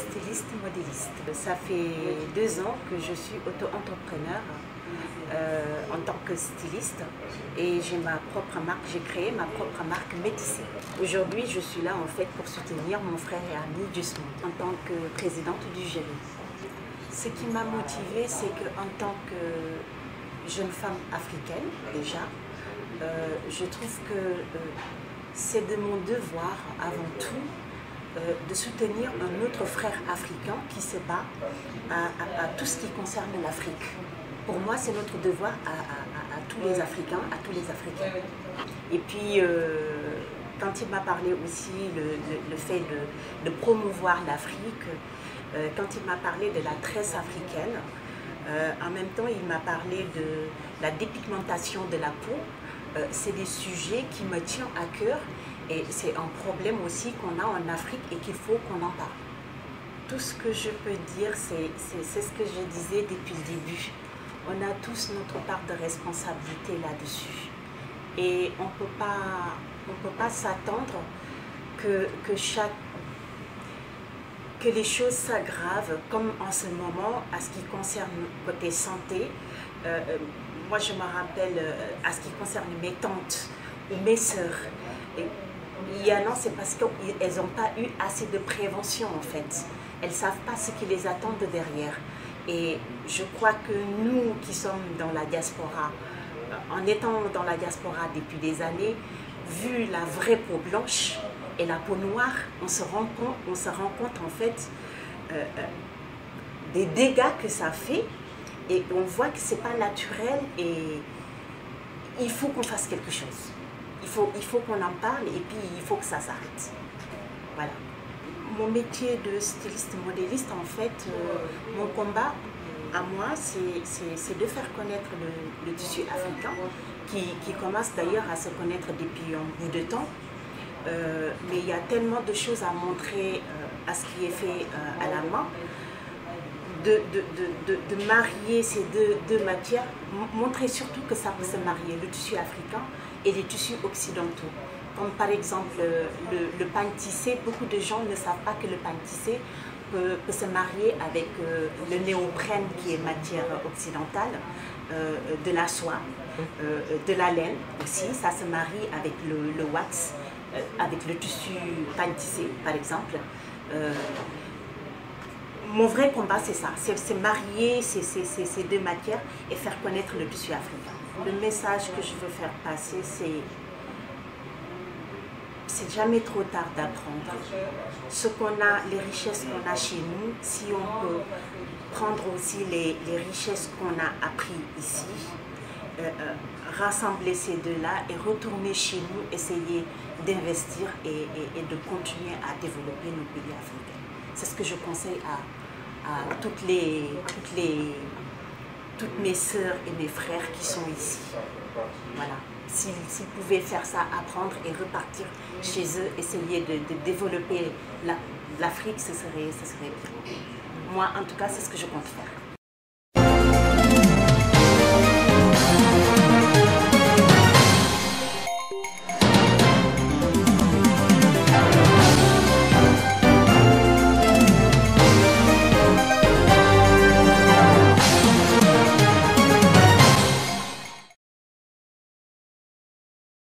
styliste modéliste. Ça fait 2 ans que je suis auto-entrepreneur en tant que styliste et j'ai ma propre marque, j'ai créé ma propre marque Métissé. Aujourd'hui, je suis là en fait pour soutenir mon frère et ami Jusmond en tant que présidente du jury. Ce qui m'a motivée, c'est qu'en tant que jeune femme africaine déjà, je trouve que c'est de mon devoir avant tout de soutenir un autre frère africain qui se bat à tout ce qui concerne l'Afrique. Pour moi, c'est notre devoir à tous les Africains, à tous les Africains. Et puis, quand il m'a parlé aussi le fait de promouvoir l'Afrique, quand il m'a parlé de la tresse africaine, en même temps, il m'a parlé de la dépigmentation de la peau. C'est des sujets qui me tiennent à cœur et c'est un problème aussi qu'on a en Afrique et qu'il faut qu'on en parle. Tout ce que je peux dire, c'est ce que je disais depuis le début. On a tous notre part de responsabilité là-dessus. Et on ne peut pas s'attendre que les choses s'aggravent, comme en ce moment, à ce qui concerne côté santé. Moi, je me rappelle, à ce qui concerne mes tantes ou mes sœurs, il y a non, c'est parce qu'elles n'ont pas eu assez de prévention en fait. Elles ne savent pas ce qui les attend de derrière. Et je crois que nous qui sommes dans la diaspora, en étant dans la diaspora depuis des années, vu la vraie peau blanche et la peau noire, on se rend compte en fait des dégâts que ça fait. Et on voit que ce n'est pas naturel et il faut qu'on fasse quelque chose. Il faut qu'on en parle et puis il faut que ça s'arrête. Voilà. Mon métier de styliste modéliste, en fait, mon combat à moi, c'est de faire connaître le tissu africain qui commence d'ailleurs à se connaître depuis un bout de temps. Mais il y a tellement de choses à montrer à ce qui est fait à la main. De marier ces deux matières, montrer surtout que ça peut se marier, le tissu africain et les tissus occidentaux. Comme par exemple le pain tissé, beaucoup de gens ne savent pas que le pain tissé peut se marier avec le néoprène qui est matière occidentale, de la soie, de la laine aussi, ça se marie avec le wax, avec le tissu pain tissé par exemple. Mon vrai combat, c'est ça, c'est marier ces deux matières et faire connaître le tissu africain. Le message que je veux faire passer, c'est jamais trop tard d'apprendre. Ce qu'on a, les richesses qu'on a chez nous, si on peut prendre aussi les richesses qu'on a appris ici, rassembler ces deux-là et retourner chez nous, essayer d'investir et de continuer à développer nos pays africains. C'est ce que je conseille à toutes mes sœurs et mes frères qui sont ici. Voilà. S'ils pouvaient faire ça, apprendre et repartir chez eux, essayer de développer l'Afrique, ce serait bien. Moi, en tout cas, c'est ce que je compte faire.